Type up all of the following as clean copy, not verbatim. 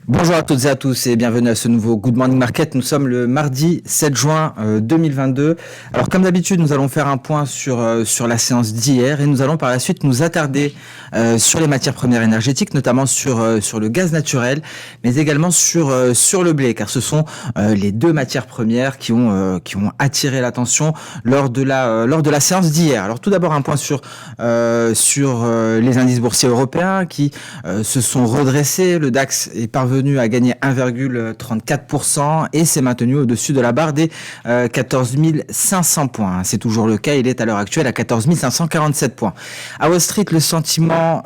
Bonjour à toutes et à tous et bienvenue à ce nouveau Good Morning Market. Nous sommes le mardi 7 juin 2022. Alors comme d'habitude, nous allons faire un point sur la séance d'hier et nous allons par la suite nous attarder sur les matières premières énergétiques, notamment sur le gaz naturel, mais également sur le blé, car ce sont les deux matières premières qui ont attiré l'attention lors de la séance d'hier. Alors tout d'abord un point sur les indices boursiers européens qui se sont redressés. Le DAX est parvenu à gagner 1,34% et s'est maintenu au-dessus de la barre des 14 500 points. C'est toujours le cas, il est à l'heure actuelle à 14 547 points. À Wall Street, le sentiment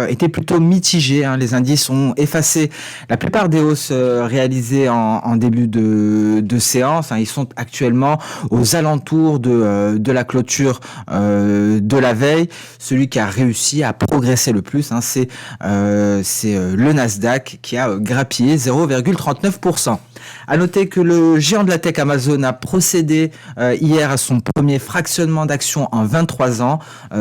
était plutôt mitigé. Les indices ont effacé la plupart des hausses réalisées en début de séance. Ils sont actuellement aux alentours de la clôture de la veille. Celui qui a réussi à progresser le plus, c'est le Nasdaq qui a grappillé 0,39%. À noter que le géant de la tech Amazon a procédé hier à son premier fractionnement d'actions en 23 ans.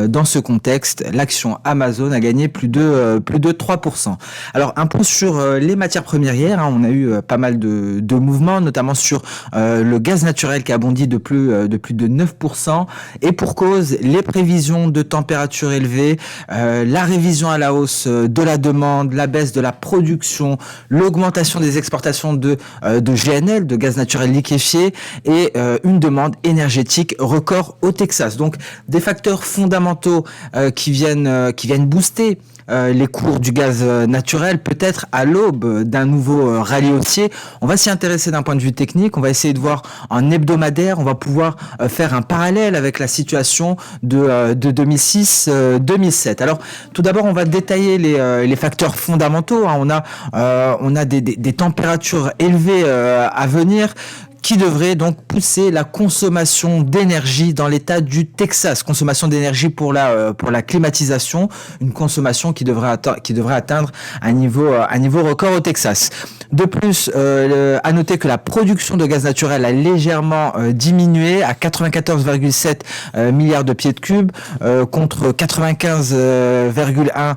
Dans ce contexte, l'action Amazon a gagné plus de 3%. Alors un point sur les matières premières hier, on a eu pas mal de mouvements, notamment sur le gaz naturel qui a bondi de plus de 9%. Et pour cause, les prévisions de température élevée, la révision à la hausse de la demande, la baisse de la production, l'augmentation des exportations de GNL, de gaz naturel liquéfié, et une demande énergétique record au Texas. Donc des facteurs fondamentaux qui viennent booster les cours du gaz naturel, peut-être à l'aube d'un nouveau rallye haussier. On va s'y intéresser d'un point de vue technique, on va essayer de voir en hebdomadaire, on va pouvoir faire un parallèle avec la situation de 2006-2007. Alors tout d'abord, on va détailler les facteurs fondamentaux. On a des températures élevées à venir, qui devrait donc pousser la consommation d'énergie dans l'état du Texas. Consommation d'énergie pour la climatisation, une consommation qui devrait atteindre un niveau record au Texas. De plus, à noter que la production de gaz naturel a légèrement diminué à 94,7 milliards de pieds de cubes contre 95,1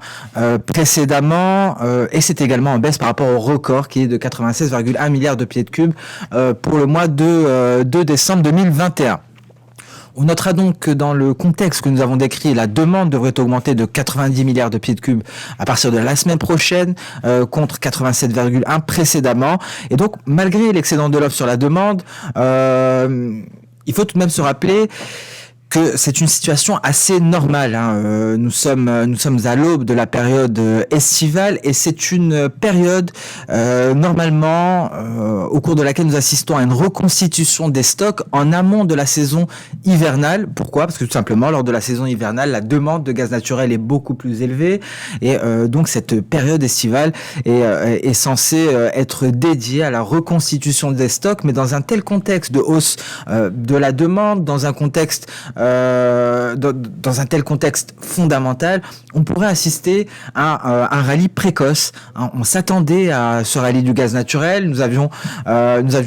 précédemment, et c'est également en baisse par rapport au record qui est de 96,1 milliards de pieds de cubes pour le mois de décembre 2021. On notera donc que dans le contexte que nous avons décrit, la demande devrait augmenter de 90 milliards de pieds de cubes à partir de la semaine prochaine, contre 87,1 précédemment. Et donc, malgré l'excédent de l'offre sur la demande, il faut tout de même se rappeler que c'est une situation assez normale. Nous sommes à l'aube de la période estivale et c'est une période normalement au cours de laquelle nous assistons à une reconstitution des stocks en amont de la saison hivernale. Pourquoi ? Parce que tout simplement, lors de la saison hivernale, la demande de gaz naturel est beaucoup plus élevée et donc cette période estivale est censée être dédiée à la reconstitution des stocks, mais dans un tel contexte de hausse de la demande, dans un tel contexte fondamental, on pourrait assister à un rallye précoce. On s'attendait à ce rallye du gaz naturel. Nous avions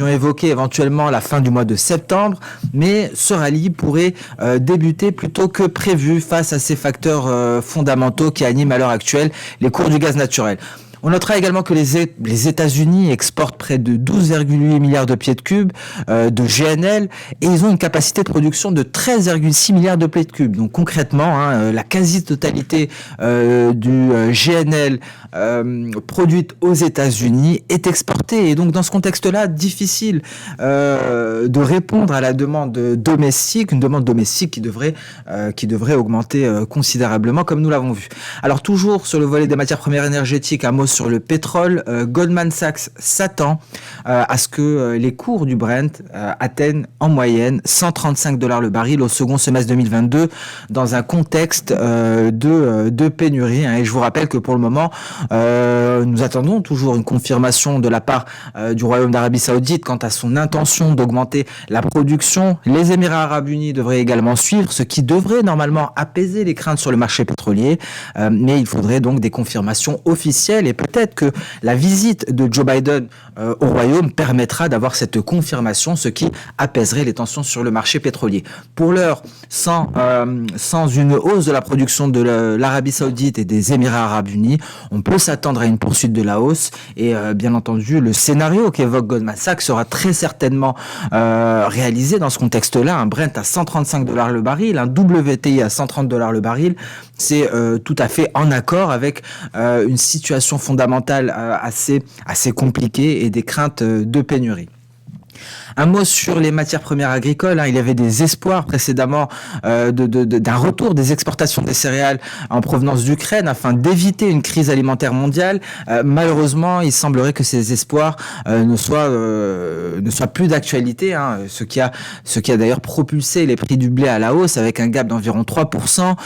évoqué éventuellement la fin du mois de septembre, mais ce rallye pourrait débuter plus tôt que prévu face à ces facteurs fondamentaux qui animent à l'heure actuelle les cours du gaz naturel. On notera également que les États-Unis exportent près de 12,8 milliards de pieds de cubes de GNL et ils ont une capacité de production de 13,6 milliards de pieds de cubes. Donc concrètement, la quasi-totalité du GNL produite aux États-Unis est exportée. Et donc dans ce contexte-là, difficile de répondre à la demande domestique, une demande domestique qui devrait augmenter considérablement comme nous l'avons vu. Alors toujours sur le volet des matières premières énergétiques, un mot sur le pétrole. Goldman Sachs s'attend à ce que les cours du Brent atteignent en moyenne $135 le baril au second semestre 2022 dans un contexte de pénurie. Et je vous rappelle que pour le moment, nous attendons toujours une confirmation de la part du Royaume d'Arabie Saoudite quant à son intention d'augmenter la production. Les Émirats Arabes Unis devraient également suivre, ce qui devrait normalement apaiser les craintes sur le marché pétrolier. Mais il faudrait donc des confirmations officielles et peut-être que la visite de Joe Biden au Royaume permettra d'avoir cette confirmation, ce qui apaiserait les tensions sur le marché pétrolier. Pour l'heure, sans une hausse de la production de l'Arabie Saoudite et des Émirats Arabes Unis, on peut s'attendre à une poursuite de la hausse et bien entendu le scénario qu'évoque Goldman Sachs sera très certainement réalisé dans ce contexte-là. Un Brent à $135 le baril, un WTI à $130 le baril, c'est tout à fait en accord avec une situation fondamentale assez compliquée et des craintes de pénurie. Un mot sur les matières premières agricoles. Il y avait des espoirs précédemment d'un retour des exportations des céréales en provenance d'Ukraine afin d'éviter une crise alimentaire mondiale. Malheureusement, il semblerait que ces espoirs ne soient plus d'actualité. Ce qui a d'ailleurs propulsé les prix du blé à la hausse avec un gap d'environ 3%.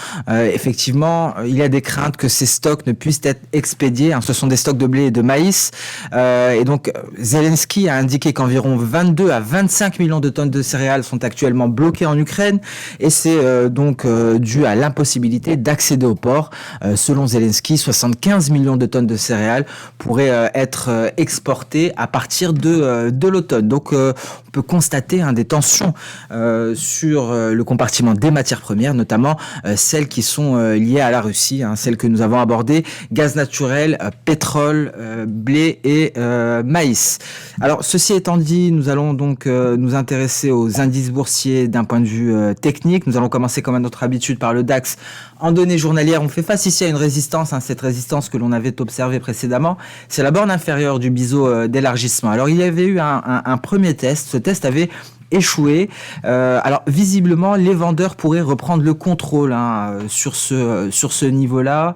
Effectivement, il y a des craintes que ces stocks ne puissent être expédiés. Ce sont des stocks de blé et de maïs. Et donc, Zelensky a indiqué qu'environ 22 à 25 millions de tonnes de céréales sont actuellement bloquées en Ukraine et c'est donc dû à l'impossibilité d'accéder au port. Selon Zelensky, 75 millions de tonnes de céréales pourraient être exportées à partir de l'automne. Donc on peut constater des tensions sur le compartiment des matières premières, notamment celles qui sont liées à la Russie, celles que nous avons abordées, gaz naturel, pétrole, blé et maïs. Alors ceci étant dit, nous allons donc nous intéresser aux indices boursiers d'un point de vue technique. Nous allons commencer comme à notre habitude par le DAX. En données journalières, on fait face ici à une résistance, cette résistance que l'on avait observée précédemment. C'est la borne inférieure du biseau d'élargissement. Alors il y avait eu un premier test. Ce test avait échoué. Alors visiblement, les vendeurs pourraient reprendre le contrôle sur ce niveau-là.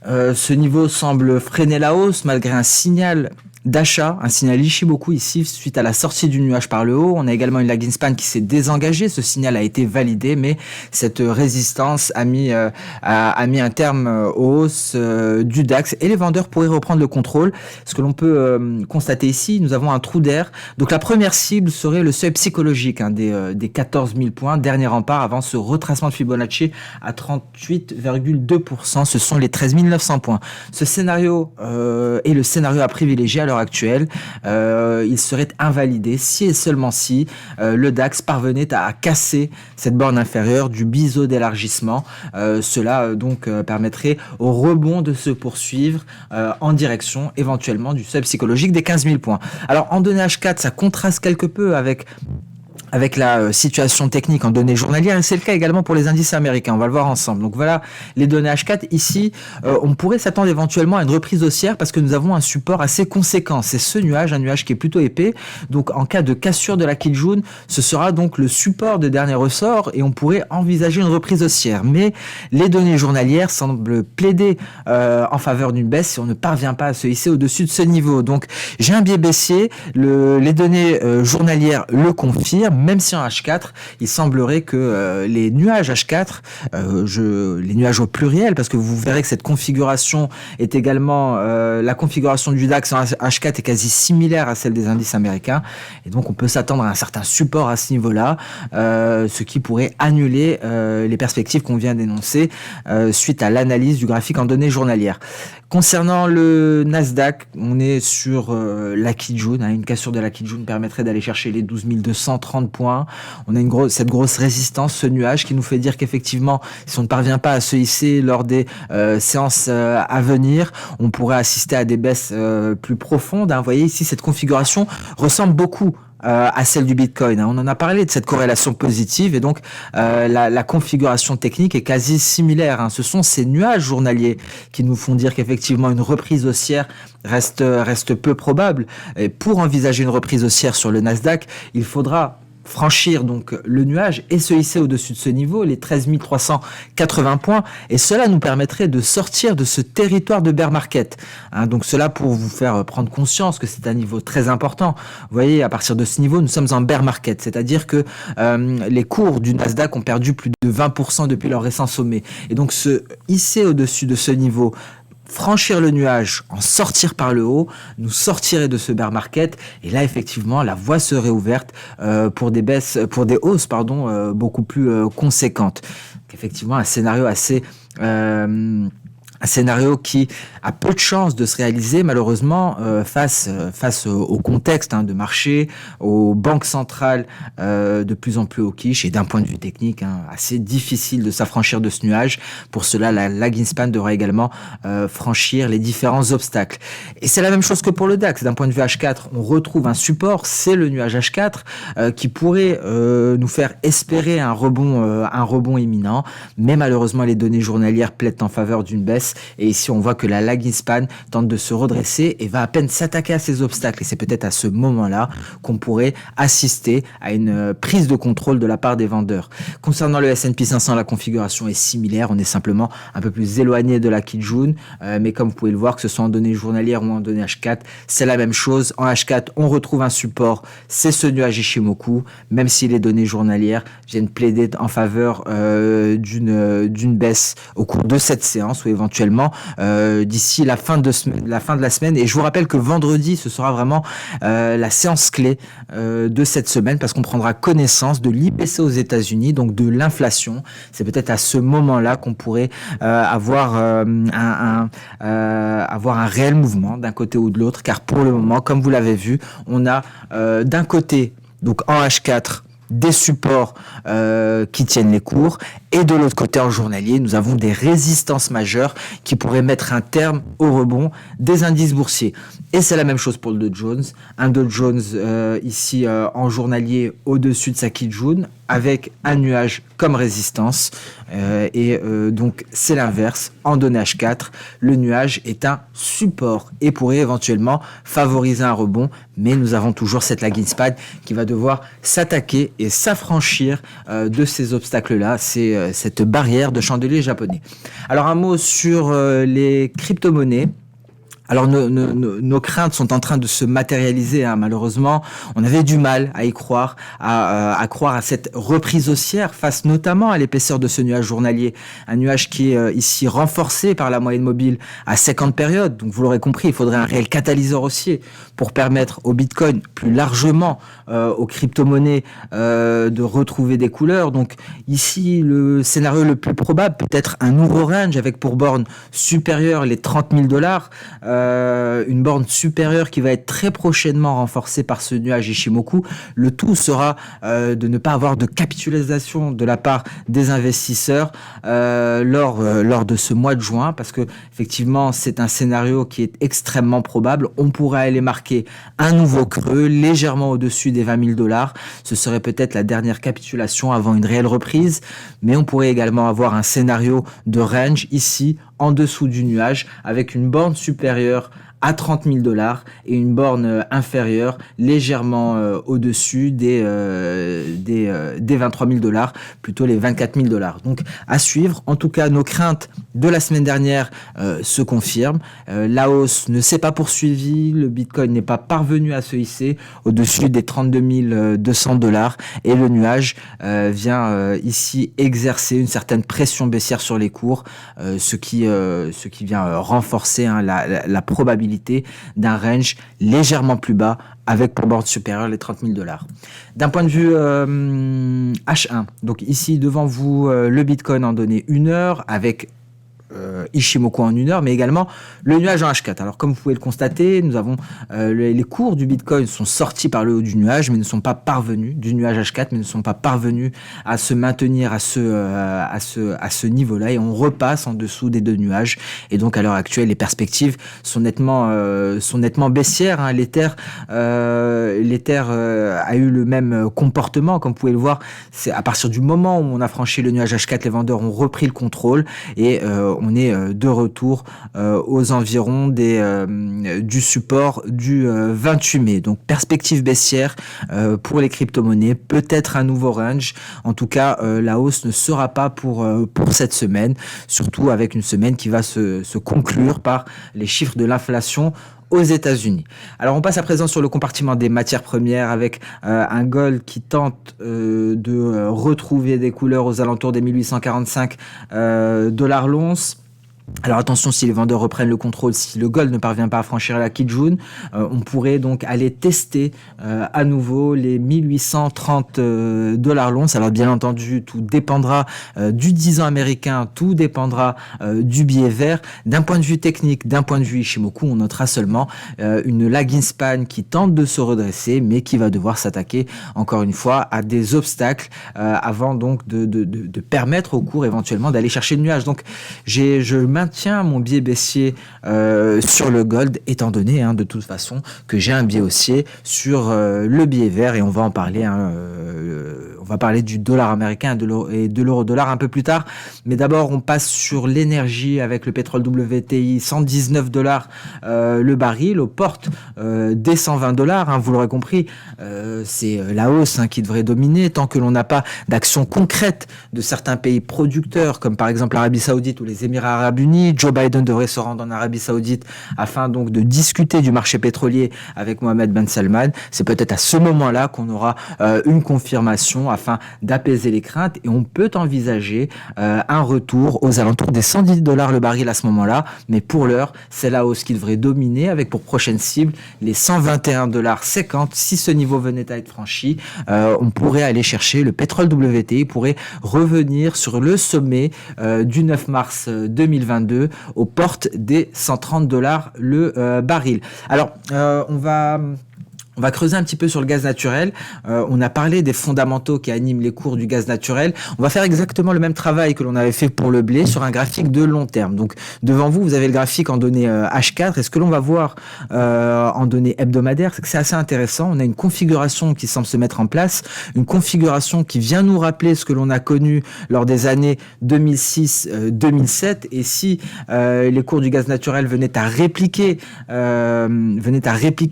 Ce niveau semble freiner la hausse malgré un signal d'achat, un signal Ishimoku ici suite à la sortie du nuage par le haut. On a également une lagging span qui s'est désengagée. Ce signal a été validé, mais cette résistance a mis un terme aux hausses du DAX et les vendeurs pourraient reprendre le contrôle. Ce que l'on peut constater ici, nous avons un trou d'air. Donc la première cible serait le seuil psychologique des 14 000 points, dernier rempart avant ce retracement de Fibonacci à 38,2%. Ce sont les 13 900 points. Ce scénario est le scénario à privilégier à l'heure actuelle. Il serait invalidé si et seulement si le DAX parvenait à casser cette borne inférieure du biseau d'élargissement. Cela donc permettrait au rebond de se poursuivre en direction éventuellement du seuil psychologique des 15 000 points. Alors en données H4, ça contraste quelque peu avec la situation technique en données journalières et c'est le cas également pour les indices américains. On va le voir ensemble. Donc voilà les données H4. Ici, on pourrait s'attendre éventuellement à une reprise haussière parce que nous avons un support assez conséquent. C'est ce nuage, un nuage qui est plutôt épais. Donc en cas de cassure de la Kijun, ce sera donc le support de dernier ressort et on pourrait envisager une reprise haussière. Mais les données journalières semblent plaider en faveur d'une baisse si on ne parvient pas à se hisser au-dessus de ce niveau. Donc j'ai un biais baissier. Les données journalières le confirment. Même si en H4, il semblerait que les nuages H4, les nuages au pluriel, parce que vous verrez que cette configuration est également, la configuration du DAX en H4 est quasi similaire à celle des indices américains, et donc on peut s'attendre à un certain support à ce niveau-là, ce qui pourrait annuler les perspectives qu'on vient d'énoncer suite à l'analyse du graphique en données journalières. Concernant le Nasdaq, on est sur la Kijun. Une cassure de la Kijun permettrait d'aller chercher les 12 230 points. On a cette grosse résistance, ce nuage qui nous fait dire qu'effectivement, si on ne parvient pas à se hisser lors des séances à venir, on pourrait assister à des baisses plus profondes. Vous voyez ici, cette configuration ressemble beaucoup à celle du Bitcoin. On en a parlé de cette corrélation positive et donc la configuration technique est quasi similaire. Ce sont ces nuages journaliers qui nous font dire qu'effectivement une reprise haussière reste peu probable. Et pour envisager une reprise haussière sur le Nasdaq, il faudra franchir donc le nuage et se hisser au-dessus de ce niveau, les 13 380 points, et cela nous permettrait de sortir de ce territoire de bear market. Donc cela pour vous faire prendre conscience que c'est un niveau très important. Vous voyez, à partir de ce niveau, nous sommes en bear market, c'est-à-dire que les cours du Nasdaq ont perdu plus de 20% depuis leur récent sommet. Et donc se hisser au-dessus de ce niveau franchir le nuage, en sortir par le haut, nous sortirait de ce bear market. Et là, effectivement, la voie serait ouverte pour des hausses, beaucoup plus conséquentes. Donc, effectivement, un scénario qui a peu de chances de se réaliser, malheureusement, face au contexte de marché, aux banques centrales de plus en plus au quiche, et d'un point de vue technique, assez difficile de s'affranchir de ce nuage. Pour cela, la lagging span devra également franchir les différents obstacles. Et c'est la même chose que pour le DAX. D'un point de vue H4, on retrouve un support, c'est le nuage H4, qui pourrait nous faire espérer un rebond imminent, mais malheureusement, les données journalières plaident en faveur d'une baisse. Et ici, on voit que la lagging span tente de se redresser et va à peine s'attaquer à ces obstacles. Et c'est peut-être à ce moment-là qu'on pourrait assister à une prise de contrôle de la part des vendeurs. Concernant le S&P 500, la configuration est similaire. On est simplement un peu plus éloigné de la Kijun. Mais comme vous pouvez le voir, que ce soit en données journalières ou en données H4, c'est la même chose. En H4, on retrouve un support. C'est ce nuage Ishimoku, même si les données journalières viennent plaider en faveur d'une baisse au cours de cette séance ou éventuellement d'ici la fin de la semaine. Et je vous rappelle que vendredi, ce sera vraiment la séance clé de cette semaine, parce qu'on prendra connaissance de l'IPC aux États-Unis, donc de l'inflation. C'est peut-être à ce moment-là qu'on pourrait avoir un réel mouvement d'un côté ou de l'autre, car pour le moment, comme vous l'avez vu, on a d'un côté, donc en H4, des supports qui tiennent les cours, et de l'autre côté, en journalier, nous avons des résistances majeures qui pourraient mettre un terme au rebond des indices boursiers. Et c'est la même chose pour le Dow Jones. Un Dow Jones ici en journalier au-dessus de sa Kijun, avec un nuage comme résistance. Donc c'est l'inverse. En données H4, le nuage est un support et pourrait éventuellement favoriser un rebond. Mais nous avons toujours cette lagging span qui va devoir s'attaquer et s'affranchir de ces obstacles-là. C'est cette barrière de chandelier japonais. Alors un mot sur les crypto-monnaies. Alors nos craintes sont en train de se matérialiser, malheureusement. On avait du mal à y croire, à croire à cette reprise haussière face notamment à l'épaisseur de ce nuage journalier. Un nuage qui est ici renforcé par la moyenne mobile à 50 périodes. Donc vous l'aurez compris, il faudrait un réel catalyseur haussier pour permettre au Bitcoin, plus largement aux crypto-monnaies, de retrouver des couleurs. Donc ici, le scénario le plus probable, peut-être un nouveau range avec pour borne supérieure les $30,000. Une borne supérieure qui va être très prochainement renforcée par ce nuage Ishimoku. Le tout sera de ne pas avoir de capitalisation de la part des investisseurs lors de ce mois de juin, parce que effectivement c'est un scénario qui est extrêmement probable. On pourrait aller marquer un nouveau creux légèrement au-dessus des $20,000. Ce serait peut-être la dernière capitulation avant une réelle reprise, mais on pourrait également avoir un scénario de range ici en dessous du nuage, avec une borne supérieure à $30,000 et une borne inférieure légèrement au-dessus des $23,000, plutôt les $24,000. Donc à suivre. En tout cas, nos craintes de la semaine dernière se confirment. La hausse ne s'est pas poursuivie, le Bitcoin n'est pas parvenu à se hisser au-dessus des $32,200 et le nuage vient ici exercer une certaine pression baissière sur les cours, ce qui vient renforcer la probabilité d'un range légèrement plus bas avec pour borne supérieure les $30,000. D'un point de vue H1, donc ici devant vous le Bitcoin en données 1 heure avec Ishimoku en 1 heure, mais également le nuage en H4. Alors comme vous pouvez le constater, nous avons les cours du Bitcoin sont sortis par le haut du nuage, mais ne sont pas parvenus du nuage H4, mais ne sont pas parvenus à se maintenir à ce niveau-là, et on repasse en dessous des deux nuages. Et donc à l'heure actuelle, les perspectives sont nettement baissières. L'Ether a eu le même comportement, comme vous pouvez le voir. C'est à partir du moment où on a franchi le nuage H4, les vendeurs ont repris le contrôle et on est de retour aux environs du support du 28 mai. Donc perspective baissière pour les crypto-monnaies, peut-être un nouveau range. En tout cas, la hausse ne sera pas pour cette semaine, surtout avec une semaine qui va se conclure par les chiffres de l'inflation aux États-Unis. Alors on passe à présent sur le compartiment des matières premières avec un gold qui tente de retrouver des couleurs aux alentours des 1845 $ l'once. Alors attention, si les vendeurs reprennent le contrôle, si le gold ne parvient pas à franchir la Kijun, on pourrait donc aller tester à nouveau les 1830 dollars l'once. Alors bien entendu, tout dépendra du 10 ans américain, tout dépendra du billet vert. D'un point de vue technique, d'un point de vue Ishimoku, on notera seulement une lagging span qui tente de se redresser, mais qui va devoir s'attaquer encore une fois à des obstacles avant donc de permettre au cours éventuellement d'aller chercher le nuage. Donc je maintiens mon biais baissier sur le gold, étant donné de toute façon que j'ai un biais haussier sur le billet vert, et on va en parler. On va parler du dollar américain et de l'euro dollar un peu plus tard. Mais d'abord, on passe sur l'énergie avec le pétrole WTI, 119 dollars le baril, aux portes des 120 dollars. Vous l'aurez compris, c'est la hausse qui devrait dominer tant que l'on n'a pas d'action concrète de certains pays producteurs, comme par exemple l'Arabie Saoudite ou les Émirats Arabes Unis. Joe Biden devrait se rendre en Arabie Saoudite afin donc de discuter du marché pétrolier avec Mohammed Ben Salman. C'est peut-être à ce moment-là qu'on aura une confirmation afin d'apaiser les craintes, et on peut envisager un retour aux alentours des 110 dollars le baril à ce moment-là. Mais pour l'heure, c'est la hausse qui devrait dominer, avec pour prochaine cible les 121 dollars 50. Si ce niveau venait à être franchi, on pourrait aller chercher le pétrole WTI, pourrait revenir sur le sommet du 9 mars 2022 aux portes des 130 dollars le baril. Alors, on va creuser un petit peu sur le gaz naturel. On a parlé des fondamentaux qui animent les cours du gaz naturel. On va faire exactement le même travail que l'on avait fait pour le blé sur un graphique de long terme. Donc devant vous, vous avez le graphique en données H4. Et ce que l'on va voir en données hebdomadaires, c'est que c'est assez intéressant. On a une configuration qui semble se mettre en place, une configuration qui vient nous rappeler ce que l'on a connu lors des années 2006-2007. Et si les cours du gaz naturel venaient à répliquer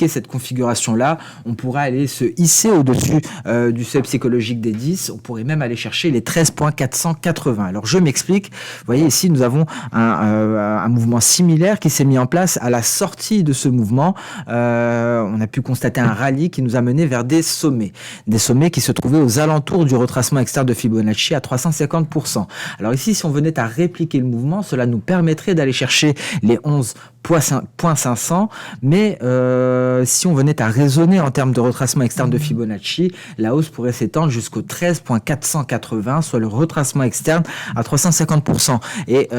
cette configuration-là, on pourrait aller se hisser au-dessus du seuil psychologique des 10. On pourrait même aller chercher les 13,480. Alors je m'explique. Vous voyez ici, nous avons un mouvement similaire qui s'est mis en place à la sortie de ce mouvement. On a pu constater un rallye qui nous a mené vers des sommets qui se trouvaient aux alentours du retracement externe de Fibonacci à 350%. Alors ici, si on venait à répliquer le mouvement, cela nous permettrait d'aller chercher les 11,500, mais si on venait à raisonner en termes de retracement externe de Fibonacci, la hausse pourrait s'étendre jusqu'au 13,480, soit le retracement externe à 350%. Et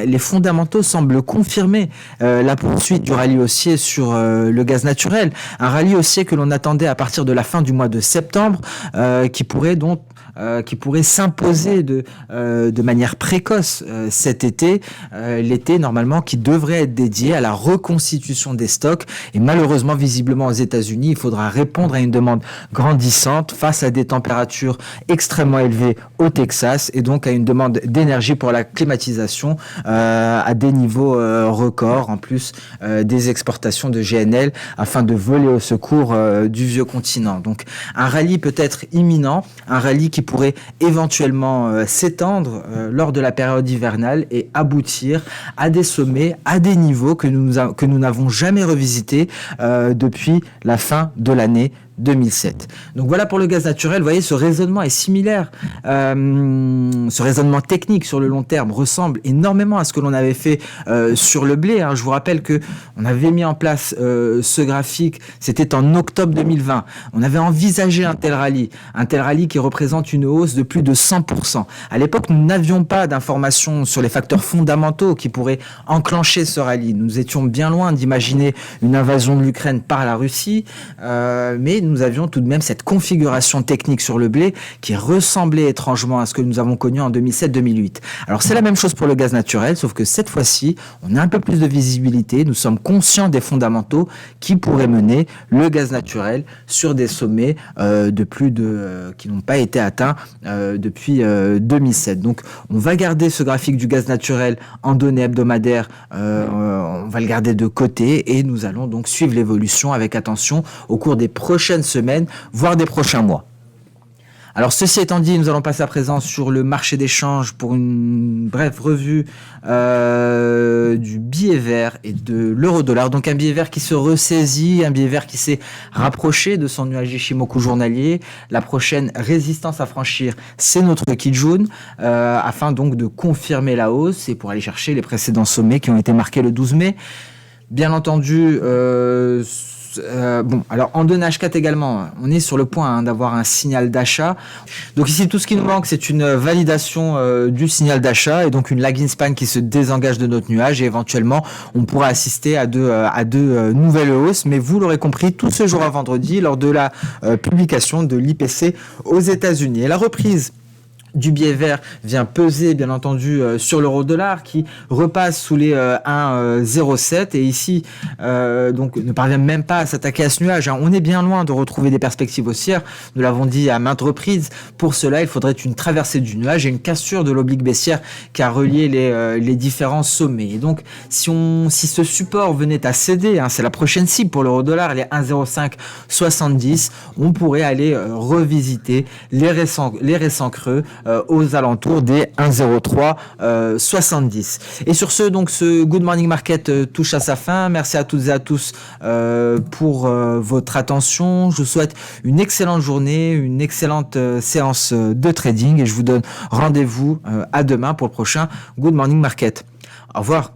les fondamentaux semblent confirmer la poursuite du rallye haussier sur le gaz naturel, un rallye haussier que l'on attendait à partir de la fin du mois de septembre, qui pourrait s'imposer de manière précoce cet été, l'été normalement qui devrait être dédié à la reconstitution des stocks. Et malheureusement, visiblement aux États-Unis, il faudra répondre à une demande grandissante face à des températures extrêmement élevées au Texas, et donc à une demande d'énergie pour la climatisation à des niveaux records, en plus des exportations de GNL afin de voler au secours du vieux continent. Donc un rallye peut-être imminent, un rallye qui pourrait éventuellement s'étendre lors de la période hivernale et aboutir à des sommets, à des niveaux que nous n'avons jamais revisités depuis la fin de l'année 2007. Donc voilà pour le gaz naturel. Vous voyez, ce raisonnement est similaire. Ce raisonnement technique sur le long terme ressemble énormément à ce que l'on avait fait sur le blé. Je vous rappelle que on avait mis en place ce graphique, c'était en octobre 2020. On avait envisagé un tel rallye qui représente une hausse de plus de 100%. À l'époque, nous n'avions pas d'informations sur les facteurs fondamentaux qui pourraient enclencher ce rallye. Nous étions bien loin d'imaginer une invasion de l'Ukraine par la Russie, mais nous avions tout de même cette configuration technique sur le blé qui ressemblait étrangement à ce que nous avons connu en 2007-2008. Alors c'est la même chose pour le gaz naturel, sauf que cette fois-ci, on a un peu plus de visibilité, nous sommes conscients des fondamentaux qui pourraient mener le gaz naturel sur des sommets qui n'ont pas été atteints depuis 2007. Donc on va garder ce graphique du gaz naturel en données hebdomadaires, on va le garder de côté, et nous allons donc suivre l'évolution avec attention au cours des prochaines semaines, voire des prochains mois. Alors ceci étant dit, nous allons passer à présent sur le marché des changes pour une brève revue du billet vert et de l'euro-dollar. Donc un billet vert qui se ressaisit, un billet vert qui s'est rapproché de son nuage Ishimoku journalier. La prochaine résistance à franchir, c'est notre Kijun, afin donc de confirmer la hausse et pour aller chercher les précédents sommets qui ont été marqués le 12 mai. Bien entendu, alors en 2H4 également, on est sur le point d'avoir un signal d'achat. Donc ici, tout ce qui nous manque, c'est une validation du signal d'achat et donc une lagging span qui se désengage de notre nuage et éventuellement, on pourra assister à deux nouvelles hausses. Mais vous l'aurez compris, tout ce jour à vendredi, lors de la publication de l'IPC aux États-Unis. Et la reprise du billet vert vient peser bien entendu sur l'euro-dollar qui repasse sous les 1,07 et ici donc ne parvient même pas à s'attaquer à ce nuage. On est bien loin de retrouver des perspectives haussières, nous l'avons dit à maintes reprises. Pour cela, il faudrait une traversée du nuage et une cassure de l'oblique baissière qui a relié les différents sommets. Et donc si ce support venait à céder, c'est la prochaine cible pour l'euro-dollar, les 1,0570, on pourrait aller revisiter les récents creux aux alentours des 1,0370. Et sur ce, donc ce Good Morning Market touche à sa fin. Merci à toutes et à tous pour votre attention. Je vous souhaite une excellente journée, une excellente séance de trading et je vous donne rendez-vous à demain pour le prochain Good Morning Market. Au revoir.